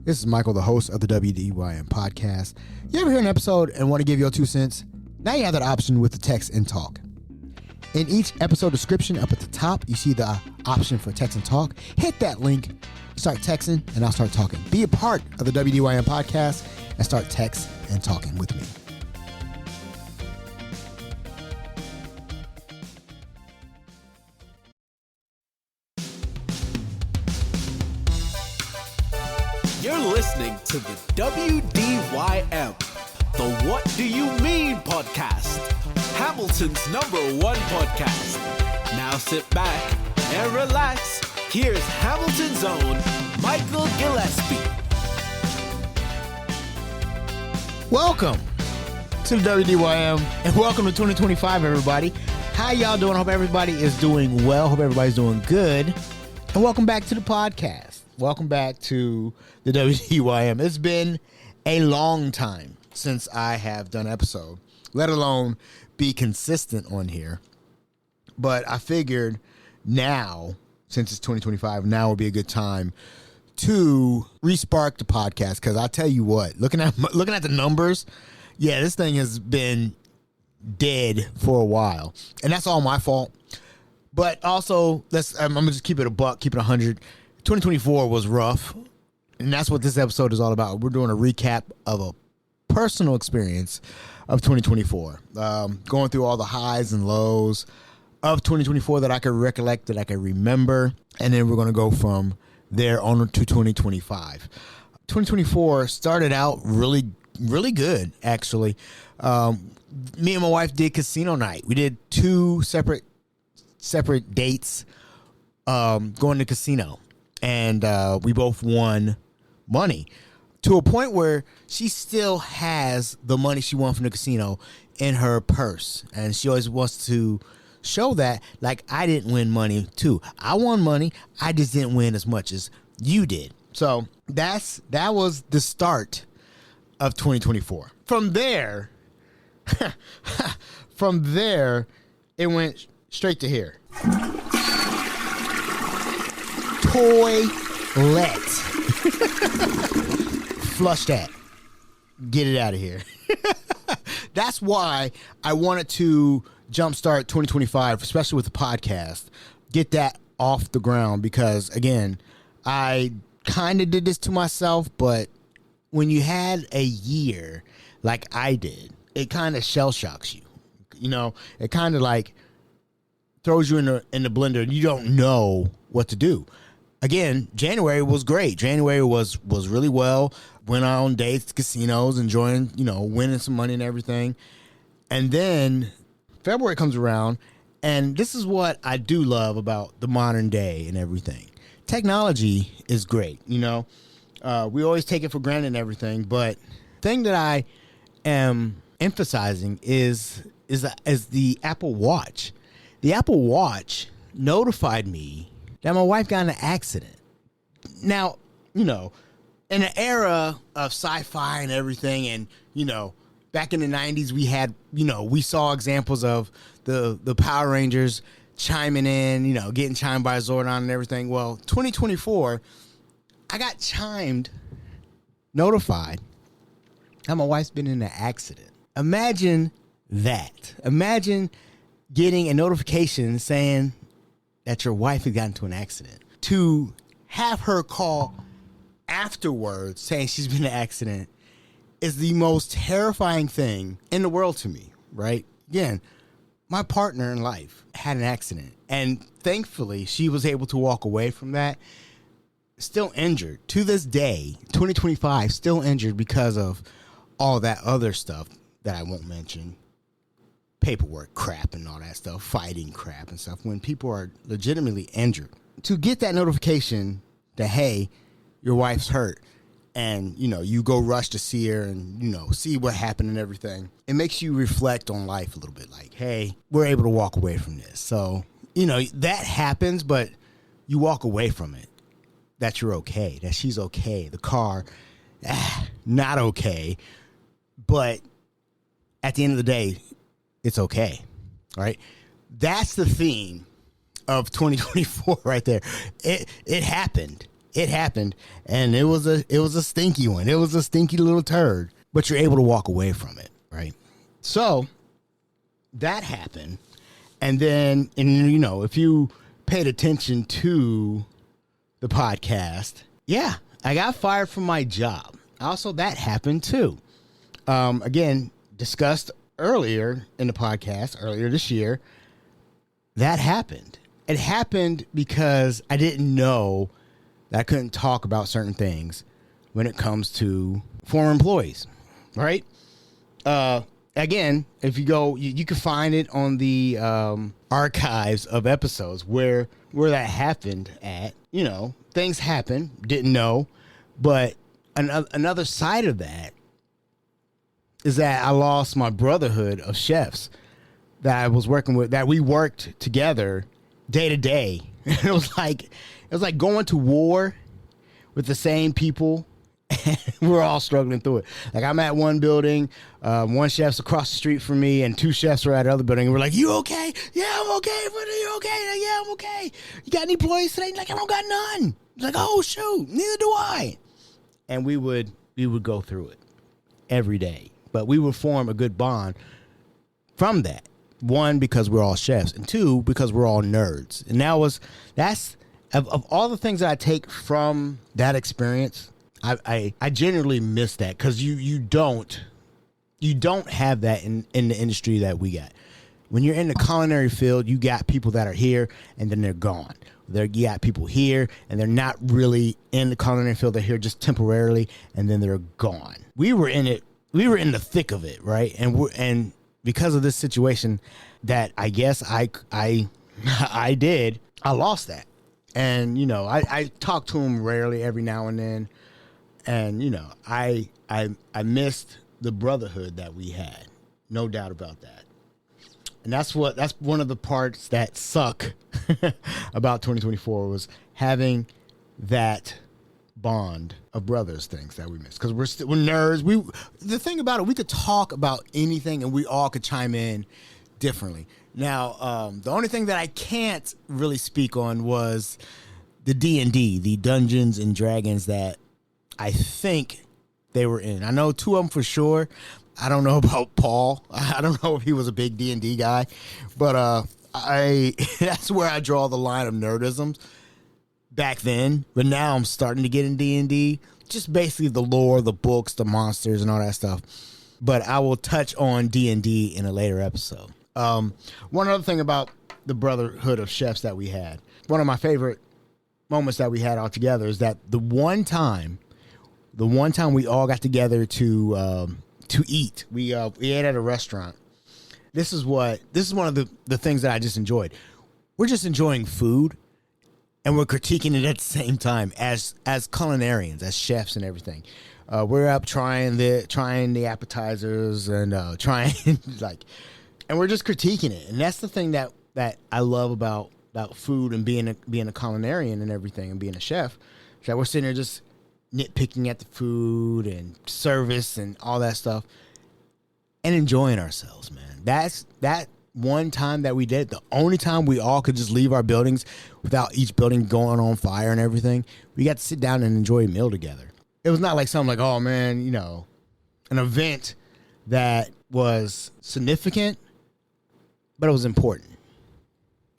This is Michael, the host of the WDYM podcast. You ever hear an episode and want to give your 2 cents? Now you have that option with the text and talk. In each episode description up at the top, you see the option for text and talk. Hit that link, start texting, and I'll start talking. Be a part of the WDYM podcast and start text and talking with me. You're listening to the WDYM, the What Do You Mean podcast, Hamilton's #1 podcast. Now sit back and relax. Here's Hamilton's own Michael Gillespie. Welcome to the WDYM and welcome to 2025, everybody. How y'all doing? Hope everybody is doing well. Hope everybody's doing good. And welcome back to the podcast. Welcome back to the WDYM. It's been a long time since I have done an episode, let alone be consistent on here. But I figured now, since it's 2025, now would be a good time to respark the podcast. Because I tell you what, looking at the numbers, yeah, this thing has been dead for a while, and that's all my fault. But also, I'm gonna just keep it a buck, keep it 100. 2024 was rough, and that's what this episode is all about. We're doing a recap of a personal experience of 2024, going through all the highs and lows of 2024 that I could recollect, that I could remember, and then we're going to go from there on to 2025. 2024 started out really, really good, actually. Me and my wife did casino night. We did 2 separate dates going to casino. And we both won money to a point where she still has the money she won from the casino in her purse. And she always wants to show that, like, I didn't win money too. I won money. I just didn't win as much as you did. So that was the start of 2024. From there, it went straight to here. Toilet. Flush that. Get it out of here. That's why I wanted to jumpstart 2025, especially with the podcast. Get that off the ground because, again, I kind of did this to myself, but when you had a year like I did, it kind of shell shocks you. You know, it kind of like throws you in the blender and you don't know what to do. Again, January was great. January was really well. Went on dates, casinos, enjoying, winning some money and everything. And then February comes around, and this is what I do love about the modern day and everything. Technology is great, we always take it for granted and everything, but the thing that I am emphasizing is the Apple Watch. The Apple Watch notified me that my wife got in an accident. Now, in the era of sci-fi and everything, and, back in the 90s, we had, we saw examples of the Power Rangers chiming in, getting chimed by Zordon and everything. Well, 2024, I got notified that my wife's been in an accident. Imagine that. Imagine getting a notification saying that your wife had gotten into an accident. To have her call afterwards saying she's been in an accident is the most terrifying thing in the world to me, right? Again, my partner in life had an accident, and thankfully she was able to walk away from that, still injured. To this day, 2025, still injured because of all that other stuff that I won't mention. Paperwork crap and all that stuff, fighting crap and stuff, when people are legitimately injured. To get that notification that, hey, your wife's hurt, and, you go rush to see her and, see what happened and everything, it makes you reflect on life a little bit, like, hey, we're able to walk away from this. So, that happens, but you walk away from it, that you're okay, that she's okay. The car, not okay, but at the end of the day, it's okay, right? That's the theme of 2024 right there. It happened. It happened, and it was a stinky one. It was a stinky little turd, but you're able to walk away from it, right? So that happened, and then, if you paid attention to the podcast, yeah, I got fired from my job. Also, that happened too. Again, discussed earlier in the podcast, earlier this year, that happened. It happened because I didn't know that I couldn't talk about certain things when it comes to former employees, right? Again, if you go, you can find it on the archives of episodes where that happened at. Things happen, didn't know, but another side of that is that I lost my brotherhood of chefs that I was working with, that we worked together day to day. It was like going to war with the same people. We're all struggling through it. Like, I'm at one building, one chef's across the street from me, and two chefs are at the other building. And we're like, "You okay? Yeah, I'm okay. You okay? Yeah, I'm okay. You got any employees today?" Like, "I don't got none." Like, "Oh shoot, neither do I." And we would go through it every day, but we would form a good bond from that. One, because we're all chefs, and two, because we're all nerds. And that's of all the things that I take from that experience. I genuinely miss that, because you don't have that in the industry that we got. When you're in the culinary field, you got people that are here and then they're gone. You got people here and they're not really in the culinary field. They're here just temporarily and then they're gone. We were in it. We were in the thick of it, right? And because of this situation that I guess I did, I lost that. And I talk to him rarely, every now and then. And, I missed the brotherhood that we had. No doubt about that. And that's one of the parts that suck about 2024, was having that bond of brothers, things that we missed. Because we're nerds. The thing about it, we could talk about anything and we all could chime in differently. Now, the only thing that I can't really speak on was the D&D, the Dungeons and Dragons, that I think they were in. I know two of them for sure. I don't know about Paul. I don't know if he was a big D&D guy, but that's where I draw the line of nerdism back then. But now I'm starting to get in D&D, just basically the lore, the books, the monsters, and all that stuff. But I will touch on D&D in a later episode. One other thing about the brotherhood of chefs that we had, one of my favorite moments that we had all together, is that the one time we all got together to eat, we ate at a restaurant. This is one of the things that I just enjoyed. We're just enjoying food, and we're critiquing it at the same time as culinarians, as chefs and everything. We're up trying the appetizers and and we're just critiquing it. And that's the thing that I love about food and being a culinarian and everything, and being a chef, is that we're sitting there just nitpicking at the food and service and all that stuff and enjoying ourselves, man. That's that one time that we did, the only time we all could just leave our buildings without each building going on fire and everything. We got to sit down and enjoy a meal together. It was not like something like, oh man, an event that was significant, but it was important.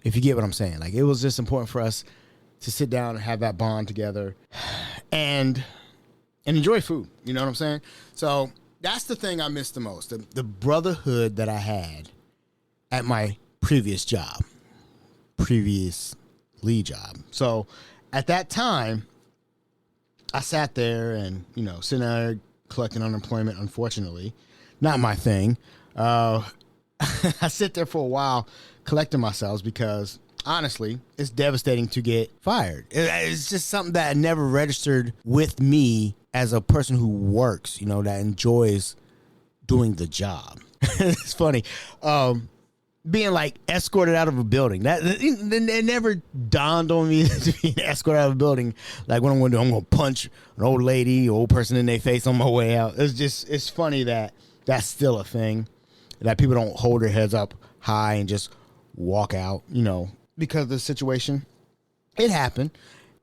If you get what I'm saying. Like, it was just important for us to sit down and have that bond together and enjoy food. You know what I'm saying? So that's the thing I miss the most. The brotherhood that I had at my previous lead job. So at that time, I sat there and, sitting there collecting unemployment, unfortunately. Not my thing. I sit there for a while collecting myself because, honestly, it's devastating to get fired. It's just something that never registered with me as a person who works, that enjoys doing the job. It's funny. Being like escorted out of a building, that it never dawned on me to be escorted out of a building. Like, what I'm going to do, I'm going to punch an old lady, old person in their face on my way out. It's funny that that's still a thing, that people don't hold their heads up high and just walk out, because of the situation. It happened.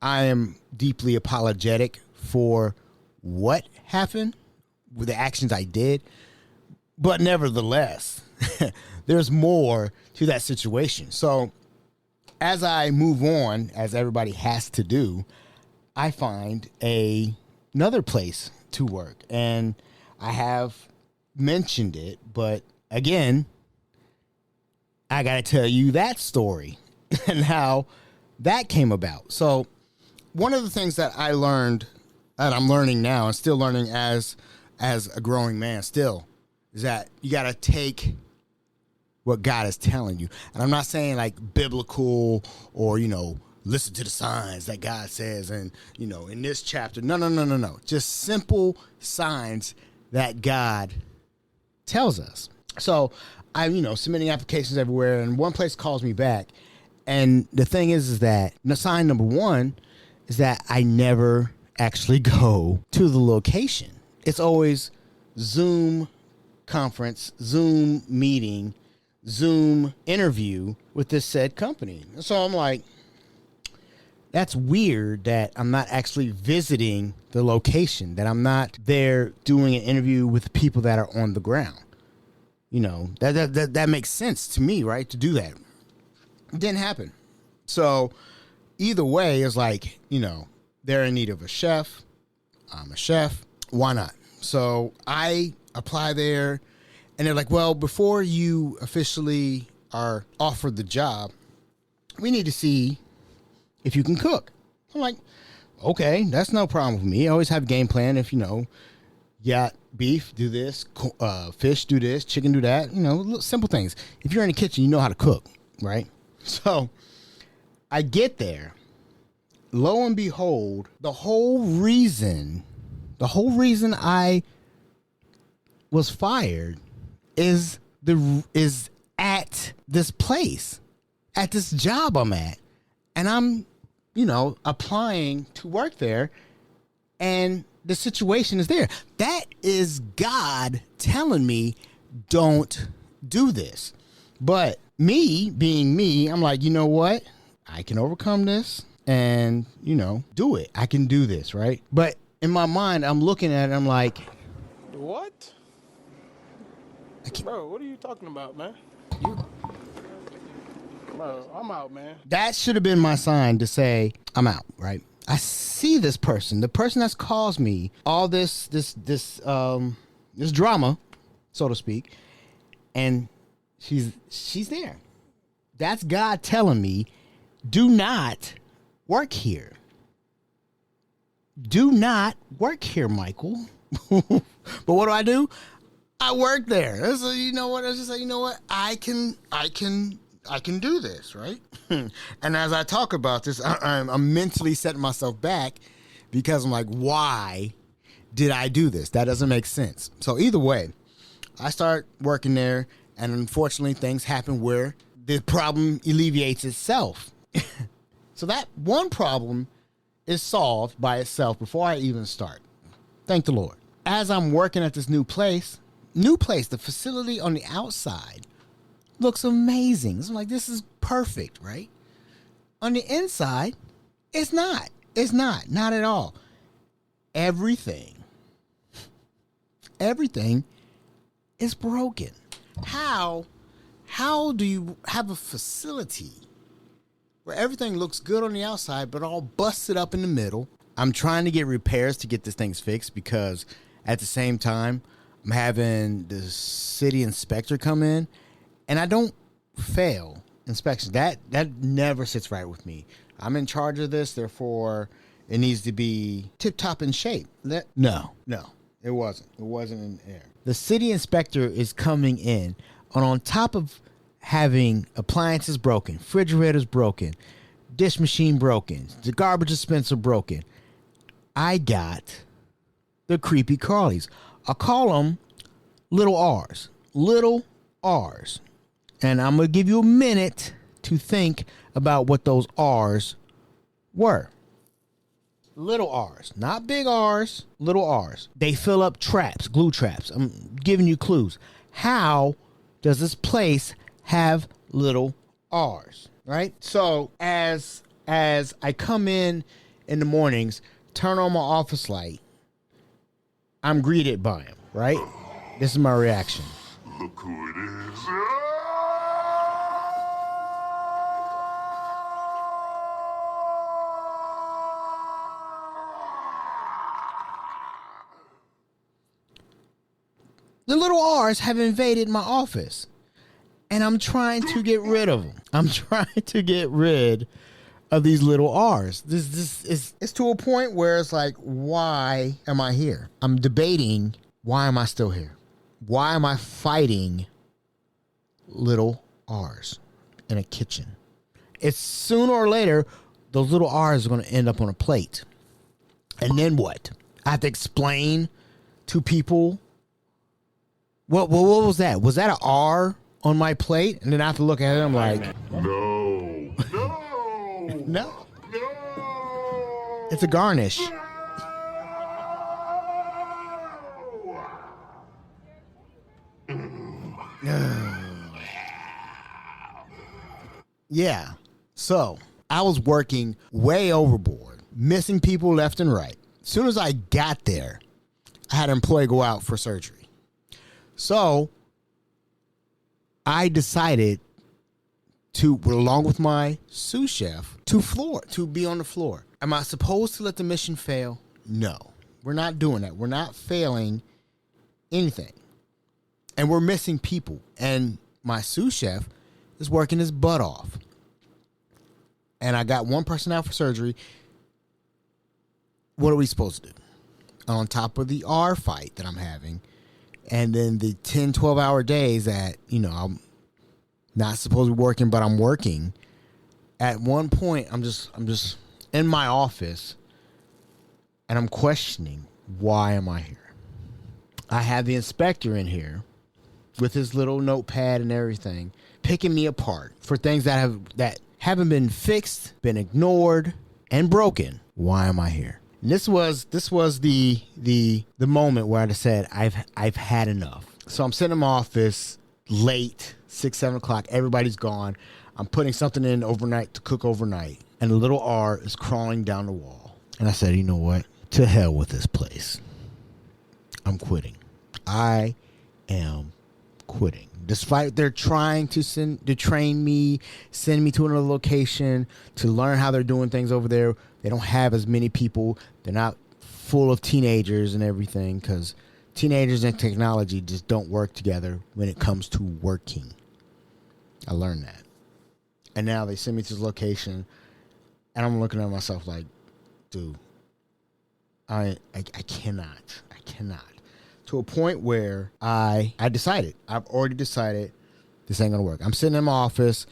I am deeply apologetic for what happened with the actions I did. But nevertheless, there's more to that situation. So as I move on, as everybody has to do, I find another place to work. And I have mentioned it, but again, I got to tell you that story and how that came about. So one of the things that I learned, that I'm learning now and still learning as a growing man still, is that you got to take what God is telling you. And I'm not saying like biblical or, listen to the signs that God says and, in this chapter. No. Just simple signs that God tells us. So I'm, submitting applications everywhere, and one place calls me back. And the thing is that sign number one is that I never actually go to the location. It's always Zoom conference, Zoom meeting, Zoom interview with this said company. So I'm like, that's weird that I'm not actually visiting the location, that I'm not there doing an interview with the people that are on the ground. That makes sense to me, right? To do that. It didn't happen. So either way, it's like, they're in need of a chef. I'm a chef. Why not? So I apply there, and they're like, well, before you officially are offered the job, we need to see if you can cook. I'm like, okay, that's no problem with me. I always have a game plan. If, got beef, do this, fish, do this, chicken, do that, simple things. If you're in the kitchen, you know how to cook, right? So I get there. Lo and behold, the whole reason I was fired is at this place, at this job I'm at. And I'm, applying to work there, and the situation is there. That is God telling me, don't do this. But me being me, I'm like, you know what? I can overcome this and, do it. I can do this, right? But in my mind, I'm looking at it, I'm like, what? Bro, what are you talking about, man? Bro, I'm out, man. That should have been my sign to say, I'm out, right? I see this person, the person that's caused me all this drama, so to speak, and she's there. That's God telling me, do not work here. Do not work here, Michael. But what do? I work there. So you know what? I just say, I can do this, right? And as I talk about this, I'm mentally setting myself back because I'm like, why did I do this? That doesn't make sense. So either way, I start working there, and unfortunately things happen where the problem alleviates itself. So that one problem is solved by itself before I even start. Thank the Lord. As I'm working at this new place, the facility on the outside looks amazing. So I'm like, this is perfect, right? On the inside, it's not. It's not at all. Everything is broken. How do you have a facility where everything looks good on the outside, but all busted up in the middle? I'm trying to get repairs to get this thing fixed, because at the same time, I'm having the city inspector come in, and I don't fail inspection. That never sits right with me. I'm in charge of this, therefore it needs to be tip-top in shape. No, it wasn't. It wasn't in there. The city inspector is coming in, and on top of having appliances broken, refrigerators broken, dish machine broken, the garbage dispenser broken, I got the creepy crawlies. I call them little R's. Little R's. And I'm going to give you a minute to think about what those R's were. Little R's. Not big R's. Little R's. They fill up traps, glue traps. I'm giving you clues. How does this place have little R's? Right? So as I come in in the mornings, turn on my office light, I'm greeted by him, right? This is my reaction. Look who it is. The little R's have invaded my office, and I'm trying to get rid of them. I'm trying to get rid of these little R's. This is it's to a point where it's like, why am I here? I'm debating, why am I still here? Why am I fighting little R's in a kitchen? It's sooner or later, those little R's are going to end up on a plate. And then what? I have to explain to people, what was that? Was that an R on my plate? And then I have to look at it, I'm like, No. no. It's a garnish. Yeah. So I was working way overboard, missing people left and right. As soon as I got there, I had an employee go out for surgery. So I decided to, along with my sous chef, to be on the floor. Am I supposed to let the mission fail? No, we're not doing that. We're not failing anything. And we're missing people. And my sous chef is working his butt off. And I got one person out for surgery. What are we supposed to do? On top of the R fight that I'm having, and then the 10, 12-hour days that, I'm not supposed to be working, but I'm working. At one point, I'm just in my office, and I'm questioning, why am I here? I have the inspector in here with his little notepad and everything, picking me apart for things that haven't been fixed, been ignored, and broken. Why am I here? And this was the moment where I just said, I've had enough. So I'm sitting in my office late, 6, 7 o'clock. Everybody's gone. I'm putting something in overnight to cook overnight. And the little R is crawling down the wall. And I said, you know what? To hell with this place. I'm quitting. I am quitting. Despite they're trying to train me, send me to another location to learn how they're doing things over there. They don't have as many people. They're not full of teenagers and everything, because teenagers and technology just don't work together when it comes to working. I learned that. And now they send me to this location, and I'm looking at myself like, dude, I cannot. To a point where I've already decided this ain't gonna work. I'm sitting in my office,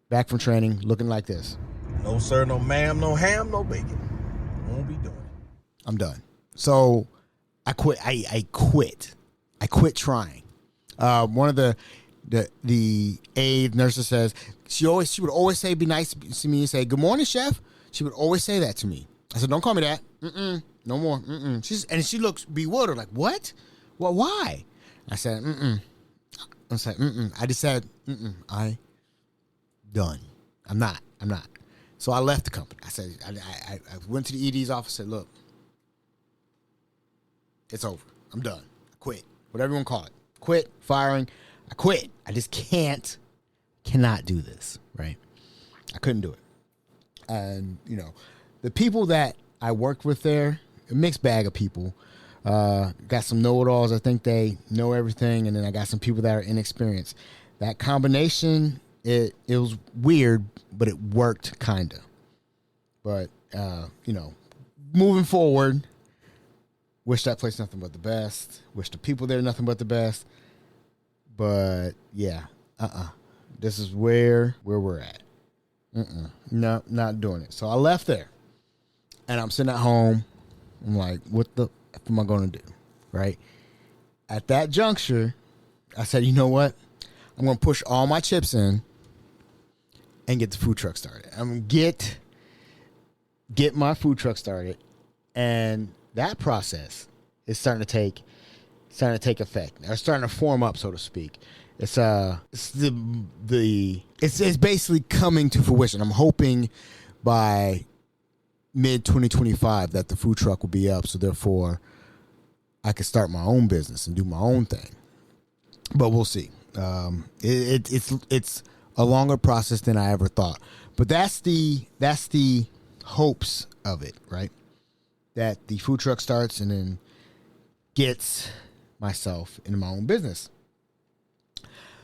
back from training, looking like this. No sir, no ma'am, no ham, no bacon. Won't be doing it. I'm done. So I quit. I quit trying. One of the aide nurses says she would always say, be nice to me and say, good morning, chef. She would always say that to me. I said, don't call me that. No more. She looks bewildered, like, what? Well, why? I said, I said, I just said, I done. I'm not. So I left the company. I said, I went to the ED's office and said, look, it's over. I'm done. I quit. Whatever you want to call it. Quit, firing. I quit. I just cannot do this, right? I couldn't do it. And, the people that I worked with there, a mixed bag of people. Got some know-it-alls. I think they know everything. And then I got some people that are inexperienced. That combination, it was weird, but it worked kind of. But, moving forward, wish that place nothing but the best. Wish the people there nothing but the best. But, yeah, this is where we're at. No, not doing it. So I left there. And I'm sitting at home. I'm like, what the F am I going to do? Right? At that juncture, I said, you know what? I'm going to push all my chips in and get the food truck started. I'm going to get my food truck started. And that process is starting to take effect. They're starting to form up, so to speak. It's basically coming to fruition. I'm hoping by mid 2025 that the food truck will be up. So therefore, I could start my own business and do my own thing. But we'll see. It's a longer process than I ever thought. But that's the hopes of it, right? That the food truck starts and then gets myself into my own business.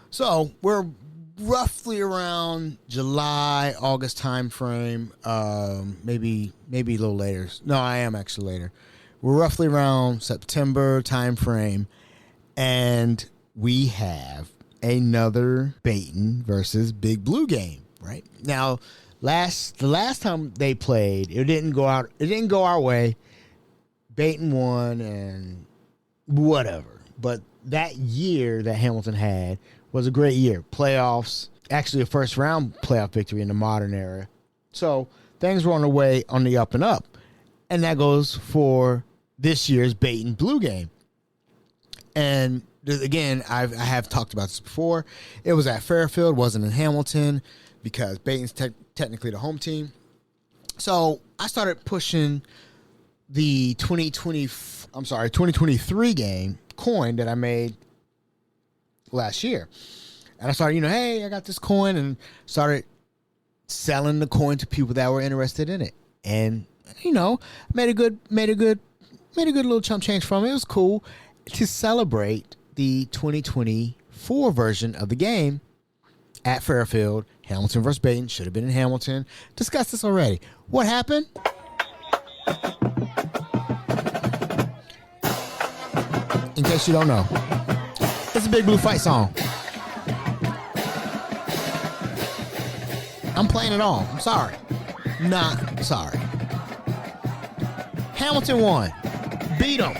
So we're roughly around July, August time frame, maybe a little later. No, I am actually later. We're roughly around September time frame, and we have another Baton versus Big Blue game. Right now, the last time they played, it didn't go our way. Baton won and whatever. But that year that Hamilton had was a great year. Playoffs, actually a first round playoff victory in the modern era. So things were on the way on the up and up. And that goes for this year's Baton Blue game. And again, I have talked about this before. It was at Fairfield, wasn't in Hamilton because Baton's technically the home team. So I started pushing the 2023 game coin that I made last year. And I started, hey, I got this coin, and started selling the coin to people that were interested in it. And, made a good little chump change from it. It was cool to celebrate the 2024 version of the game at Fairfield. Hamilton versus Baton. Should have been in Hamilton. Discussed this already. What happened? In case you don't know, it's a Big Blue fight song. I'm playing it all. I'm sorry. Not sorry. Hamilton won. Beat them.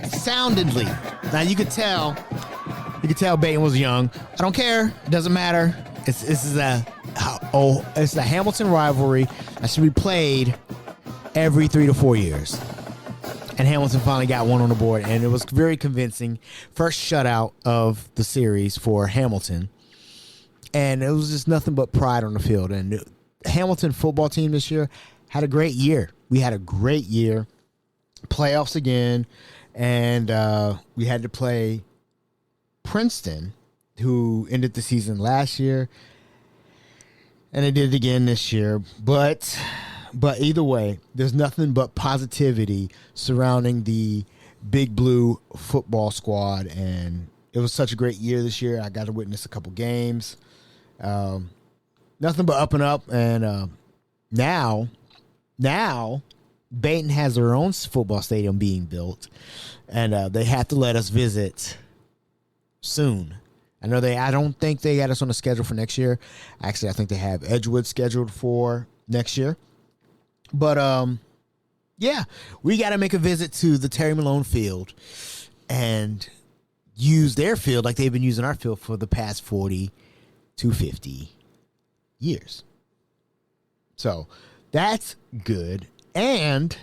Soundedly. Now you could tell Baton was young. I don't care. It doesn't matter. It's a Hamilton rivalry that should be played every 3 to 4 years. And Hamilton finally got one on the board, and it was very convincing. First shutout of the series for Hamilton. And it was just nothing but pride on the field. And the Hamilton football team this year had a great year. We had a great year. Playoffs again. And we had to play Princeton, who ended the season last year. And they did it again this year. But either way, there's nothing but positivity surrounding the Big Blue football squad. And it was such a great year this year. I got to witness a couple games. Nothing but up and up. And now Baton has their own football stadium being built. And they have to let us visit soon. I don't think they got us on the schedule for next year. Actually, I think they have Edgewood scheduled for next year. But, yeah, we got to make a visit to the Terry Malone Field and use their field like they've been using our field for the past 40 to 50 years. So that's good. And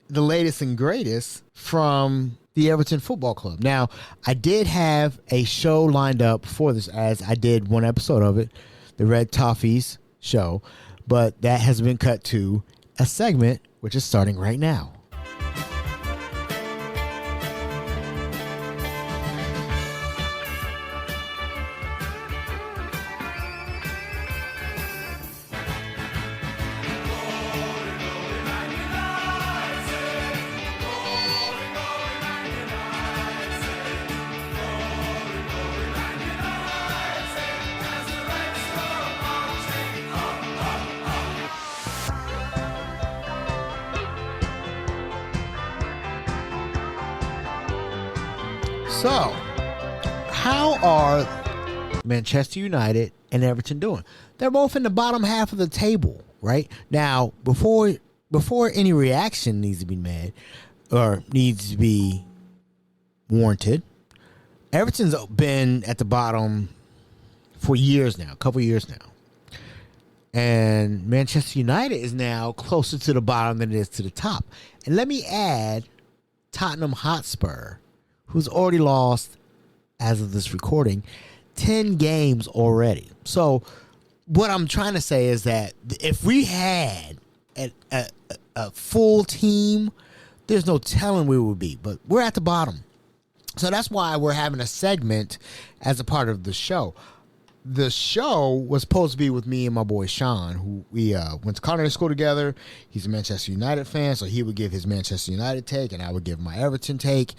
the latest and greatest from the Everton Football Club. Now, I did have a show lined up for this, as I did one episode of it, the Red Toffees show, but that has been cut to a segment which is starting right now. So, how are Manchester United and Everton doing? They're both in the bottom half of the table, right? Now, before any reaction needs to be made or needs to be warranted, Everton's been at the bottom for years now, a couple years now. And Manchester United is now closer to the bottom than it is to the top. And let me add Tottenham Hotspur, who's already lost, as of this recording, 10 games already. So what I'm trying to say is that if we had a full team, there's no telling where we would be. But we're at the bottom. So that's why we're having a segment as a part of the show. The show was supposed to be with me and my boy Sean, who we went to culinary school together. He's a Manchester United fan, so he would give his Manchester United take, and I would give my Everton take.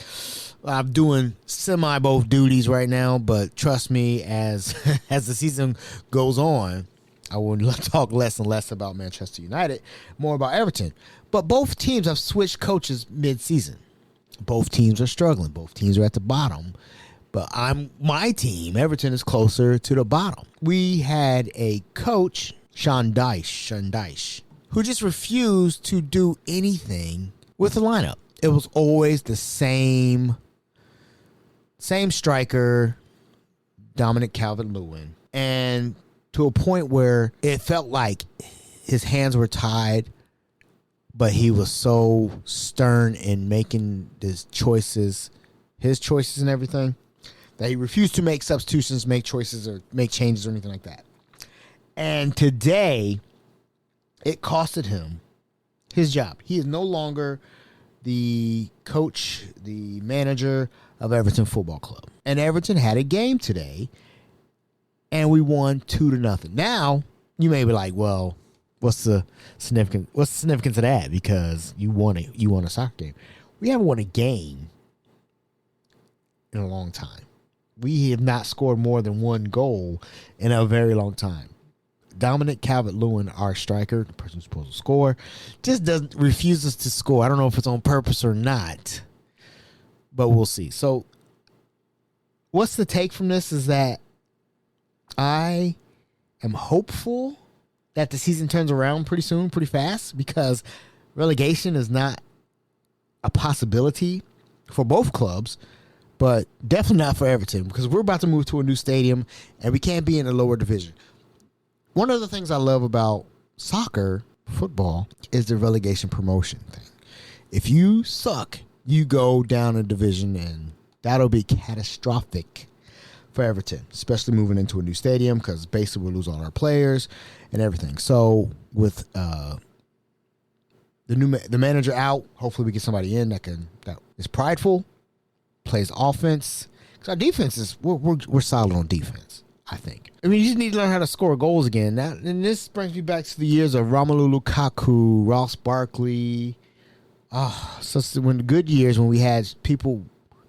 I'm doing semi both duties right now, but trust me, as the season goes on, I will talk less and less about Manchester United, more about Everton. But both teams have switched coaches mid-season. Both teams are struggling. Both teams are at the bottom. But my team, Everton, is closer to the bottom. We had a coach, Sean Dyche, who just refused to do anything with the lineup. It was always the same striker, Dominic Calvert-Lewin. And to a point where it felt like his hands were tied, but he was so stern in making his choices and everything, that he refused to make substitutions, make choices, or make changes or anything like that. And today, it costed him his job. He is no longer the coach, the manager of Everton Football Club. And Everton had a game today, and we won 2-0. Now, you may be like, well, what's the significance of that? Because you won a soccer game. We haven't won a game in a long time. We have not scored more than one goal in a very long time. Dominic Calvert-Lewin, our striker, the person who's supposed to score, just refuses to score. I don't know if it's on purpose or not, but we'll see. So what's the take from this is that I am hopeful that the season turns around pretty soon, pretty fast, because relegation is not a possibility for both clubs, but definitely not for Everton, because we're about to move to a new stadium and we can't be in a lower division. One of the things I love about soccer, football, is the relegation promotion thing. If you suck, you go down a division, and that'll be catastrophic for Everton, especially moving into a new stadium, because basically we'll lose all our players and everything. So with the manager out, hopefully we get somebody in that is prideful, plays offense, because our defense is we're solid on defense, I think. I mean, you just need to learn how to score goals again. Now, and this brings me back to the years of Romelu Lukaku, Ross Barkley. So when the good years when we had people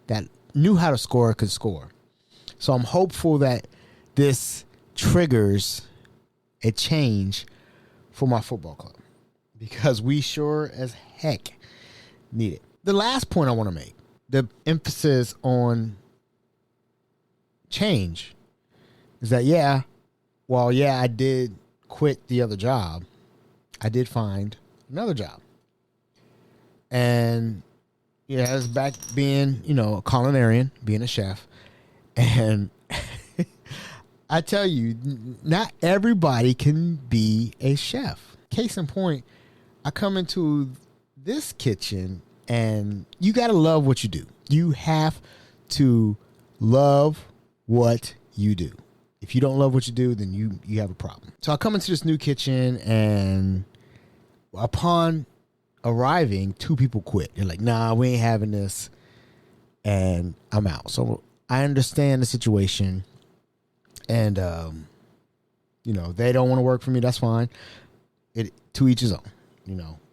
that knew how to score could score. So I'm hopeful that this triggers a change for my football club, because we sure as heck need it. The last point I want to make, the emphasis on change, is that, I did quit the other job. I did find another job. And, it's back being, a culinarian, being a chef. And I tell you, not everybody can be a chef. Case in point, I come into this kitchen, and you got to love what you do. You have to love what you do. If you don't love what you do, then you have a problem. So I come into this new kitchen, and upon arriving, 2 people quit. They're like, nah, we ain't having this, and I'm out. So I understand the situation, and, they don't want to work for me. That's fine. To each his own.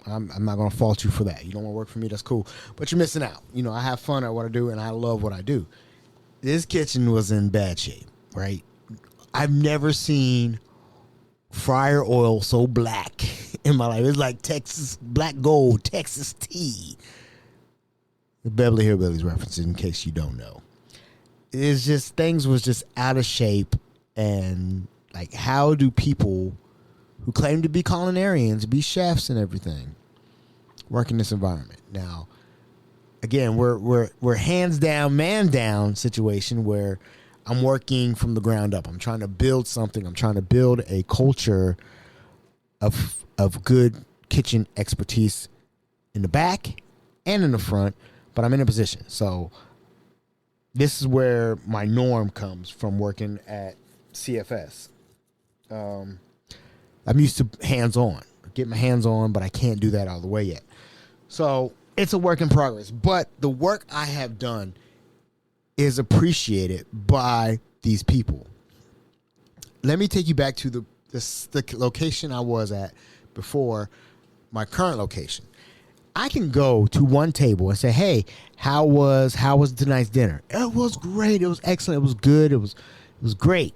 I'm not going to fault you for that. You don't want to work for me. That's cool. But you're missing out. I have fun at what I do, and I love what I do. This kitchen was in bad shape, right? I've never seen fryer oil so black in my life. It's like Texas, black gold, Texas tea. The Beverly Hillbillies reference, in case you don't know. It's just, things was just out of shape. And like, how do people who claim to be culinarians, be chefs and everything, work in this environment? Now, again, we're hands down, man down situation where I'm working from the ground up. I'm trying to build something. I'm trying to build a culture of good kitchen expertise in the back and in the front, but I'm in a position. So this is where my norm comes from, working at CFS. I'm used to hands-on. Get my hands on, but I can't do that all the way yet. So it's a work in progress. But the work I have done is appreciated by these people. Let me take you back to the location I was at before my current location. I can go to one table and say, "Hey, how was tonight's dinner?" It was great. It was excellent. It was good. It was great.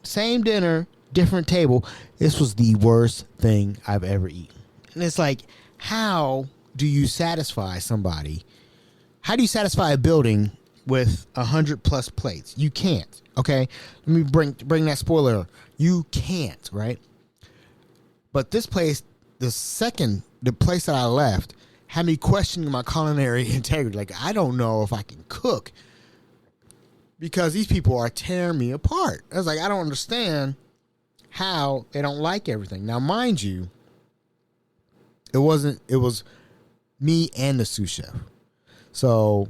Same dinner, different table. This was the worst thing I've ever eaten. And it's like, how do you satisfy somebody? How do you satisfy a building with 100+ plates? You can't. Okay, let me bring that spoiler. You can't, right? But this place, the place that I left, had me questioning my culinary integrity. Like, I don't know if I can cook because these people are tearing me apart. I was like, I don't understand how they don't like everything. Now, mind you, it was me and the sous chef. So,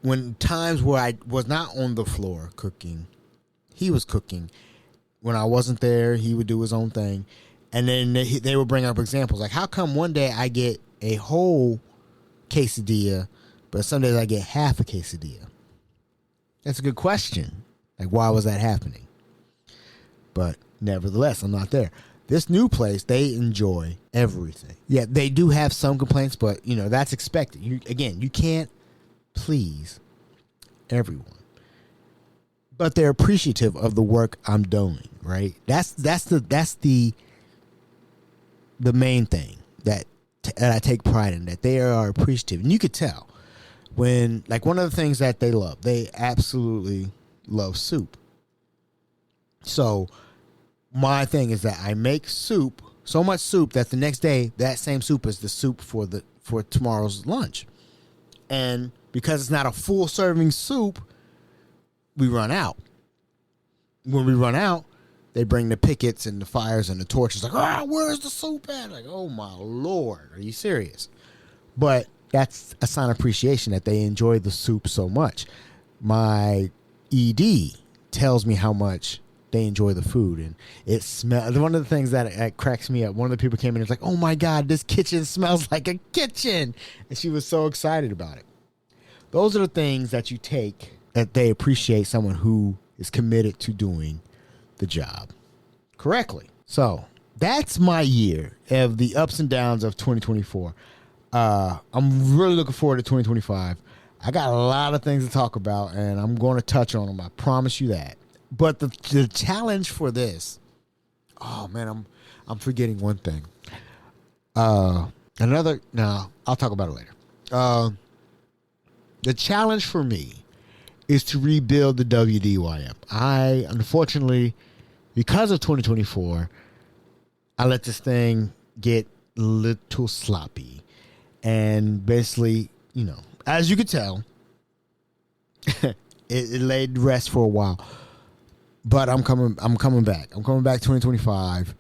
when times where I was not on the floor cooking, he was cooking. When I wasn't there, he would do his own thing. And then they would bring up examples. Like, how come one day I get a whole quesadilla, but some days I get half a quesadilla? That's a good question. Like, why was that happening? But nevertheless, I'm not there. This new place, they enjoy everything. Yeah, they do have some complaints, but, that's expected. You can't please everyone. But they're appreciative of the work I'm doing, right? That's the main thing that I take pride in, that they are appreciative. And you could tell when, like, one of the things that they absolutely love soup. So my thing is that I make soup, so much soup that the next day that same soup is the soup for tomorrow's lunch. And because it's not a full serving soup, we run out. When we run out, they bring the pickets and the fires and the torches. Like, where's the soup at? Like, oh my Lord, are you serious? But that's a sign of appreciation that they enjoy the soup so much. My ED tells me how much they enjoy the food, and it smells. One of the things that cracks me up, one of the people came in and was like, "Oh my God, this kitchen smells like a kitchen," and she was so excited about it. Those are the things that you take, that they appreciate someone who is committed to doing the job correctly. So that's my year of the ups and downs of 2024. I'm really looking forward to 2025. I got a lot of things to talk about, and I'm going to touch on them. I promise you that. But the challenge for this, oh man, I'm forgetting one thing. I'll talk about it later. The challenge for me is to rebuild the WDYM. I, unfortunately, because of 2024, I let this thing get a little sloppy. And basically, as you could tell, it laid to rest for a while. But I'm coming back. I'm coming back 2025,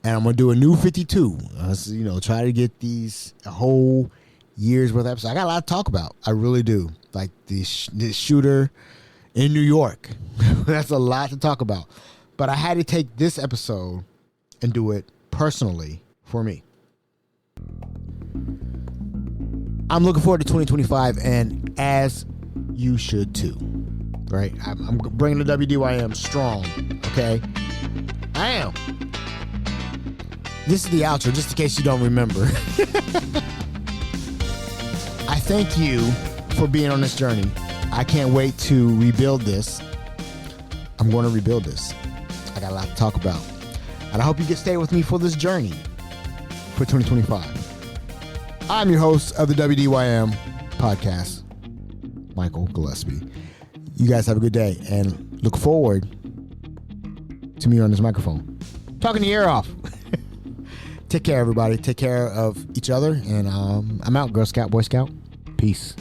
and I'm gonna do a new 52. Try to get a whole year's worth of episodes. I got a lot to talk about. I really do. Like this shooter in New York. That's a lot to talk about. But I had to take this episode and do it personally for me. I'm looking forward to 2025, and as you should too. Right? I'm bringing the WDYM strong, okay? I am. This is the outro, just in case you don't remember. I thank you for being on this journey. I can't wait to rebuild this. I'm going to rebuild this. I got a lot to talk about. And I hope you can stay with me for this journey for 2025. I'm your host of the WDYM podcast, Michael Gillespie. You guys have a good day, and look forward to me on this microphone. Talking the ear off. Take care, everybody. Take care of each other, and I'm out, Girl Scout, Boy Scout. Peace.